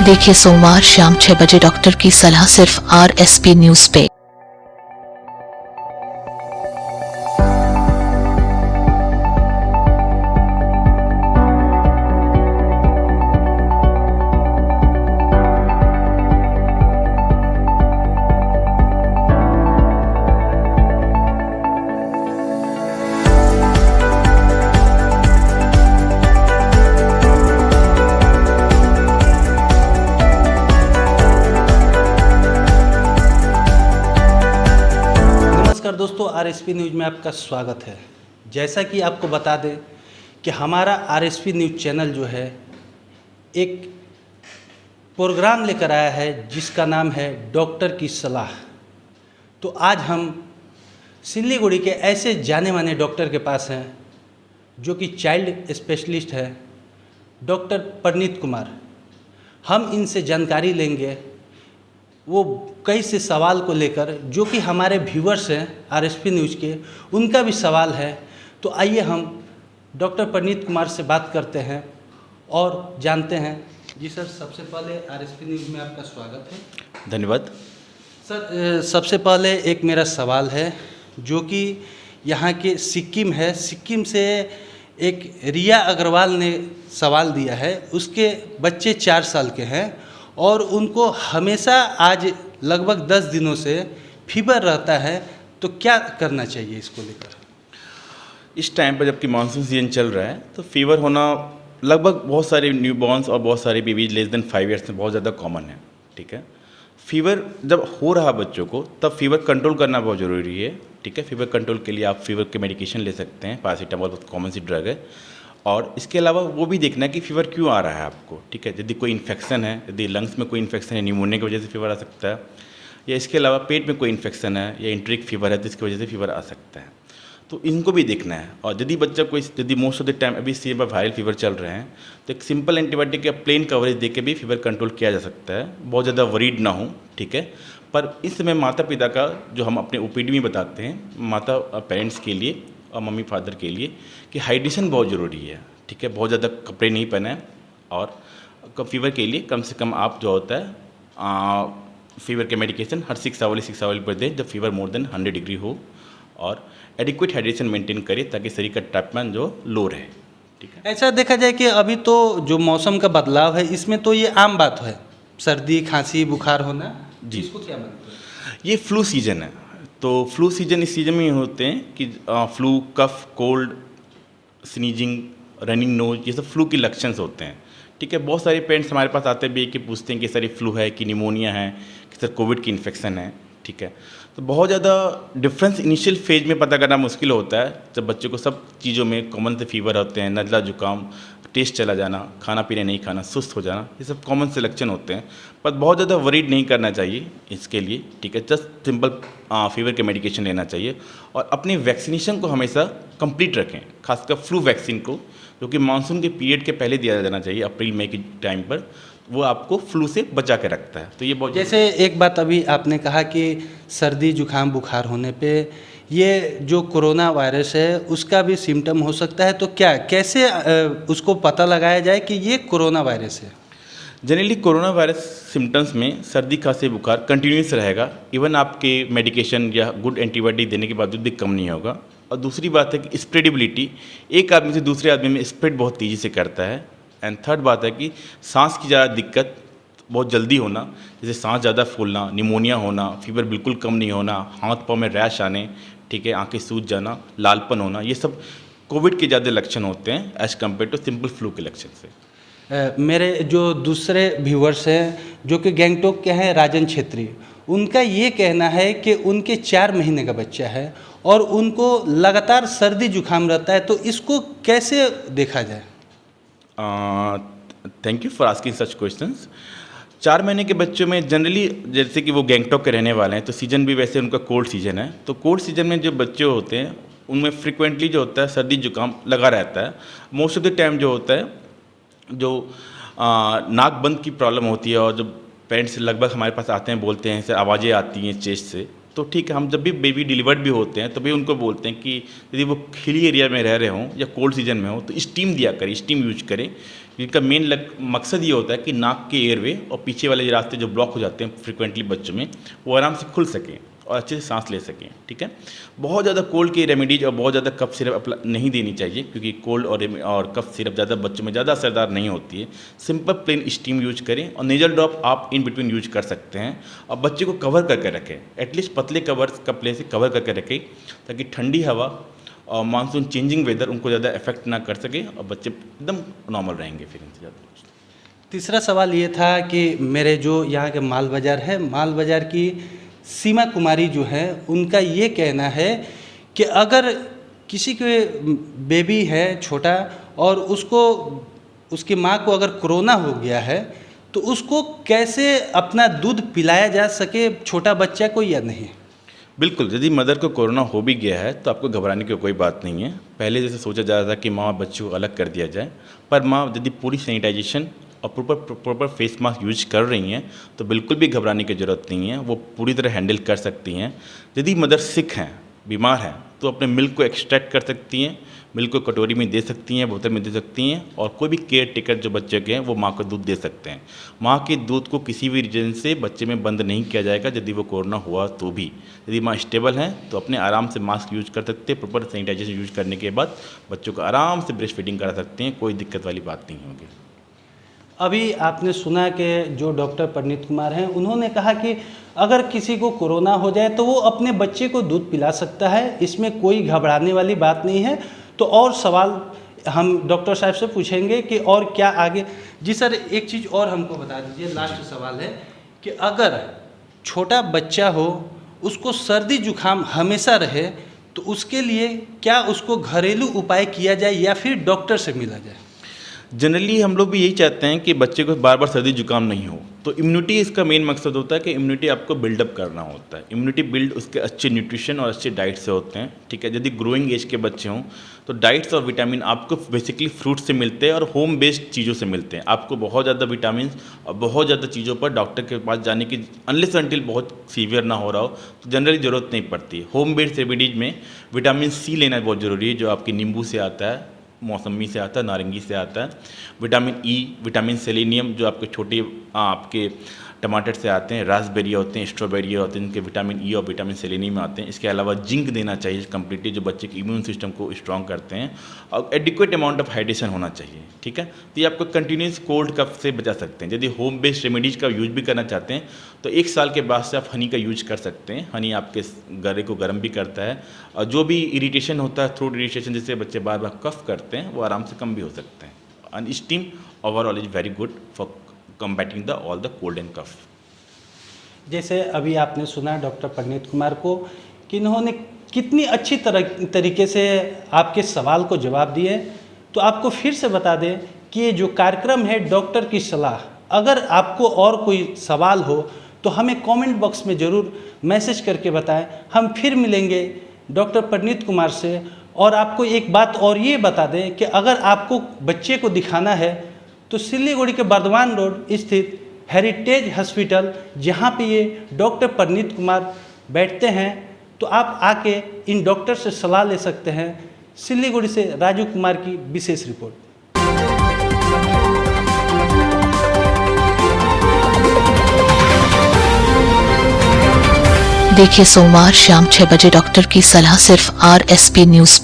देखिए सोमवार शाम 6 बजे डॉक्टर की सलाह सिर्फ RSP न्यूज पे। नमस्कार दोस्तों, RSP न्यूज़ में आपका स्वागत है। जैसा कि आपको बता दें कि हमारा RSP न्यूज़ चैनल जो है एक प्रोग्राम लेकर आया है जिसका नाम है डॉक्टर की सलाह। तो आज हम सिल्लीगुड़ी के ऐसे जाने माने डॉक्टर के पास हैं जो कि चाइल्ड स्पेशलिस्ट है, डॉक्टर परनीत कुमार। हम इनसे जानकारी लेंगे वो कई से सवाल को लेकर जो कि हमारे व्यूअर्स हैं RSP न्यूज़ के, उनका भी सवाल है। तो आइए हम डॉक्टर परनीत कुमार से बात करते हैं और जानते हैं। जी सर, सबसे पहले RSP न्यूज़ में आपका स्वागत है। धन्यवाद सर, सबसे पहले एक मेरा सवाल है जो कि यहाँ के सिक्किम है, सिक्किम से एक रिया अग्रवाल ने सवाल दिया है। उसके बच्चे 4 साल के हैं और उनको हमेशा आज लगभग 10 दिनों से फीवर रहता है। तो क्या करना चाहिए इसको लेकर? इस टाइम पर जबकि मानसून सीजन चल रहा है तो फीवर होना लगभग बहुत सारे न्यूबॉर्न्स और बहुत सारे बेबीज लेस देन 5 ईयर्स में बहुत ज़्यादा कॉमन है। ठीक है, फीवर जब हो रहा बच्चों को तब फीवर कंट्रोल करना बहुत ज़रूरी है। ठीक है, फीवर कंट्रोल के लिए आप फीवर के मेडिकेशन ले सकते हैं। पैरासीटामोल बहुत कॉमन सी ड्रग है। और इसके अलावा वो भी देखना है कि फीवर क्यों आ रहा है आपको। ठीक है, यदि कोई इन्फेक्शन है, यदि लंग्स में कोई इन्फेक्शन है, न्यूमोनिया की वजह से फीवर आ सकता है, या इसके अलावा पेट में कोई इन्फेक्शन है या इंट्रिक फीवर है तो इसकी वजह से फीवर आ सकता है। तो इनको भी देखना है। और यदि बच्चा कोई यदि मोस्ट ऑफ द टाइम अभी सीजन पर वायरल फीवर चल रहे हैं तो एक सिंपल एंटीबायोटिक या प्लेन कवरेज दे के भी फीवर कंट्रोल किया जा सकता है। बहुत ज़्यादा वरीड ना हो। ठीक है, पर इस समय माता पिता का जो हम अपने OPD में बताते हैं, माता पेरेंट्स के लिए और मम्मी फादर के लिए, कि हाइड्रेशन बहुत ज़रूरी है। ठीक है, बहुत ज़्यादा कपड़े नहीं पहने और फीवर के लिए कम से कम आप जो होता है फीवर के मेडिकेशन हर 6 आवर पर दें जब फीवर मोर देन 100 डिग्री हो, और एडिक्वेट हाइड्रेशन मेंटेन करें ताकि शरीर का तापमान जो लो रहे। ठीक है, ऐसा देखा जाए कि अभी तो जो मौसम का बदलाव है इसमें तो ये आम बात है, सर्दी खांसी बुखार होना। जी, इसको क्या मानते हैं? ये फ्लू सीजन है। तो फ्लू सीजन इस सीजन में होते हैं कि फ्लू, कफ, कोल्ड, स्नीजिंग, रनिंग नोज, ये सब फ्लू के लक्षण होते हैं। ठीक है, बहुत सारे पेरेंट्स हमारे पास आते भी कि पूछते हैं कि सर ये फ्लू है कि निमोनिया है कि सर कोविड की इन्फेक्शन है। ठीक है, तो बहुत ज़्यादा डिफरेंस इनिशियल फेज में पता करना मुश्किल होता है जब बच्चों को सब चीज़ों में कॉमन से फीवर होते हैं, नज़ला जुकाम, टेस्ट चला जाना, खाना पीना नहीं खाना, सुस्त हो जाना, ये सब कॉमन से लक्षण होते हैं। पर बहुत ज़्यादा वरीड नहीं करना चाहिए इसके लिए। ठीक है, जस्ट सिंपल फीवर के मेडिकेशन लेना चाहिए और अपनी वैक्सीनेशन को हमेशा कंप्लीट रखें, खासकर फ्लू वैक्सीन को, जो कि मानसून के पीरियड के पहले दिया जाना चाहिए, अप्रैल मई के टाइम पर। वो आपको फ्लू से बचा के रखता है। तो ये बहुत जैसे एक बात अभी आपने कहा कि सर्दी जुकाम बुखार होने पे ये जो कोरोना वायरस है उसका भी सिम्टम हो सकता है। तो कैसे उसको पता लगाया जाए कि ये कोरोना वायरस है? जनरली कोरोना वायरस सिम्टम्स में सर्दी खांसी बुखार कंटिन्यूस रहेगा। इवन आपके मेडिकेशन या गुड एंटीबायोटिक देने के बावजूद भी कम नहीं होगा। और दूसरी बात है कि स्प्रेडेबिलिटी, एक आदमी से दूसरे आदमी में स्प्रेड बहुत तेज़ी से करता है। एंड थर्ड बात है कि सांस की ज़्यादा दिक्कत बहुत जल्दी होना, जैसे सांस ज़्यादा फूलना, निमोनिया होना, फीवर बिल्कुल कम नहीं होना, हाथ पाँव में रैश आने, ठीक है, आंखें सूज जाना, लालपन होना, ये सब कोविड के ज़्यादा लक्षण होते हैं as compare to simple flu के लक्षण से। मेरे जो दूसरे व्यूवर्स हैं जो कि गैंगटॉक के हैं, राजन छेत्री, उनका ये कहना है कि उनके 4 महीने का बच्चा है और उनको लगातार सर्दी जुकाम रहता है। तो इसको कैसे देखा जाए? Thank you for asking such questions. 4 महीने के बच्चों में जनरली, जैसे कि वो गैंगटॉक के रहने वाले हैं तो सीजन भी वैसे उनका कोल्ड सीजन है। तो कोल्ड सीजन में जो बच्चे होते हैं उनमें फ्रिक्वेंटली जो होता है सर्दी जुकाम लगा रहता है। मोस्ट ऑफ द टाइम जो होता है जो नाक बंद की प्रॉब्लम होती है, और जो पेरेंट्स लगभग हमारे पास आते हैं बोलते हैं सर आवाज़ें आती हैं चेस्ट से, तो ठीक है, हम जब भी बेबी डिलीवर्ड भी होते हैं तभी उनको बोलते हैं कि यदि वो हिली एरिया में रह रहे हों या कोल्ड सीजन में हो तो स्टीम दिया करें, स्टीम यूज करें। इनका मेन मकसद ये होता है कि नाक के एयरवे और पीछे वाले रास्ते जो ब्लॉक हो जाते हैं फ्रिक्वेंटली बच्चों में, वो आराम से खुल सकें और अच्छे से सांस ले सकें। ठीक है, बहुत ज़्यादा कोल्ड की रेमेडीज और बहुत ज़्यादा कफ सिरप नहीं देनी चाहिए, क्योंकि कोल्ड और कफ सिरप ज़्यादा बच्चों में ज़्यादा असरदार नहीं होती है। सिंपल प्लेन स्टीम यूज करें और नेजल ड्रॉप आप इन बिटवीन यूज कर सकते हैं। और बच्चे को कवर करके रखें, एटलीस्ट पतले कपड़े से कवर करके रखें, ताकि ठंडी हवा और मानसून चेंजिंग वेदर उनको ज़्यादा इफेक्ट ना कर सके और बच्चे एकदम नॉर्मल रहेंगे फिर इनसे ज़्यादा। तीसरा सवाल ये था कि मेरे जो यहाँ के माल बाज़ार है, माल बाज़ार की सीमा कुमारी जो है, उनका ये कहना है कि अगर किसी के बेबी है छोटा और उसकी माँ को अगर कोरोना हो गया है तो उसको कैसे अपना दूध पिलाया जा सके, छोटा बच्चा को, या नहीं? बिल्कुल, यदि मदर को कोरोना हो भी गया है तो आपको घबराने की कोई बात नहीं है। पहले जैसे सोचा जा रहा था कि माँ और बच्चों को अलग कर दिया जाए, पर माँ यदि पूरी सैनिटाइजेशन और प्रॉपर फेस मास्क यूज कर रही हैं तो बिल्कुल भी घबराने की ज़रूरत नहीं है, वो पूरी तरह हैंडल कर सकती हैं। यदि मदर सिक हैं, बीमार हैं, तो अपने मिल्क को एक्सट्रैक्ट कर सकती हैं, मिल्क को कटोरी में दे सकती हैं, बोतल में दे सकती हैं, और कोई भी केयर टेकर जो बच्चे के हैं वो माँ को दूध दे सकते हैं। माँ के दूध को किसी भी रीजन से बच्चे में बंद नहीं किया जाएगा यदि वो कोरोना हुआ तो भी। यदि माँ स्टेबल हैं तो अपने आराम से मास्क यूज कर सकते हैं, प्रॉपर सैनिटाइजेशन यूज करने के बाद बच्चों को आराम से ब्रेस्ट फीडिंग करा सकते हैं, कोई दिक्कत वाली बात नहीं होगी। अभी आपने सुना कि जो डॉक्टर परनीत कुमार हैं, उन्होंने कहा कि अगर किसी को कोरोना हो जाए तो वो अपने बच्चे को दूध पिला सकता है, इसमें कोई घबराने वाली बात नहीं है। तो और सवाल हम डॉक्टर साहब से पूछेंगे कि और क्या आगे। जी सर, एक चीज़ और हमको बता दीजिए, लास्ट सवाल है कि अगर छोटा बच्चा हो, उसको सर्दी जुकाम हमेशा रहे, तो उसके लिए क्या उसको घरेलू उपाय किया जाए या फिर डॉक्टर से मिला जाए? जनरली हम लोग भी यही चाहते हैं कि बच्चे को बार बार सर्दी जुकाम नहीं हो, तो इम्यूनिटी इसका मेन मकसद होता है कि इम्यूनिटी आपको बिल्डअप करना होता है। इम्यूनिटी बिल्ड उसके अच्छे न्यूट्रिशन और अच्छे डाइट से होते हैं। ठीक है, यदि ग्रोइंग एज के बच्चे हों तो डाइट्स और विटामिन आपको बेसिकली फ्रूट से मिलते हैं और होम बेस्ड चीज़ों से मिलते हैं। आपको बहुत ज़्यादा विटामिन और बहुत ज़्यादा चीज़ों पर डॉक्टर के पास जाने की, अनलेस अनटिल बहुत सीवियर ना हो रहा हो, तो जनरली ज़रूरत नहीं पड़ती। होम बेस्ड रेमेडीज में विटामिन सी लेना बहुत ज़रूरी है, जो आपकी नींबू से आता है, मौसमी से आता है, नारंगी से आता है। विटामिन ई, विटामिन सेलेनियम जो आपके छोटे आपके टमाटर से आते हैं, रास्पबेरी होते हैं, स्ट्रॉबेरी होते हैं, इनके विटामिन ई और विटामिन सेलेनियम आते हैं। इसके अलावा जिंक देना चाहिए कम्प्लीटली, जो बच्चे के इम्यून सिस्टम को स्ट्रॉन्ग करते हैं, और एडिक्वेट अमाउंट ऑफ हाइड्रेशन होना चाहिए। ठीक है, तो ये आपको कंटिन्यूस कोल्ड कफ से बचा सकते हैं। यदि होम बेस्ड रेमेडीज का यूज भी करना चाहते हैं तो 1 साल के बाद से आप हनी का यूज कर सकते हैं। हनी आपके गले को गर्म भी करता है, और जो भी इरिटेशन होता है, थ्रोट इरिटेशन, जिससे बच्चे बार बार कफ करते हैं, वो आराम से कम भी हो सकते हैं। And steam overall is very good for combating the all the cold and cough. जैसे अभी आपने सुना डॉक्टर परनीत कुमार को कि इन्होंने कितनी अच्छी तरीके से आपके सवाल को जवाब दिए। तो आपको फिर से बता दें कि ये जो कार्यक्रम है डॉक्टर की सलाह, अगर आपको और कोई सवाल हो तो हमें कमेंट बॉक्स में ज़रूर मैसेज करके बताएं। हम फिर मिलेंगे डॉक्टर परनीत कुमार से। और आपको एक बात और ये बता दें कि अगर आपको बच्चे को दिखाना है तो सिलीगुड़ी के बर्दवान रोड स्थित हेरिटेज हॉस्पिटल, जहाँ पे ये डॉक्टर परनीत कुमार बैठते हैं, तो आप आके इन डॉक्टर से सलाह ले सकते हैं। सिलीगुड़ी से राजू कुमार की विशेष रिपोर्ट। देखिए सोमवार शाम 6 बजे डॉक्टर की सलाह सिर्फ RSP न्यूज़ पे।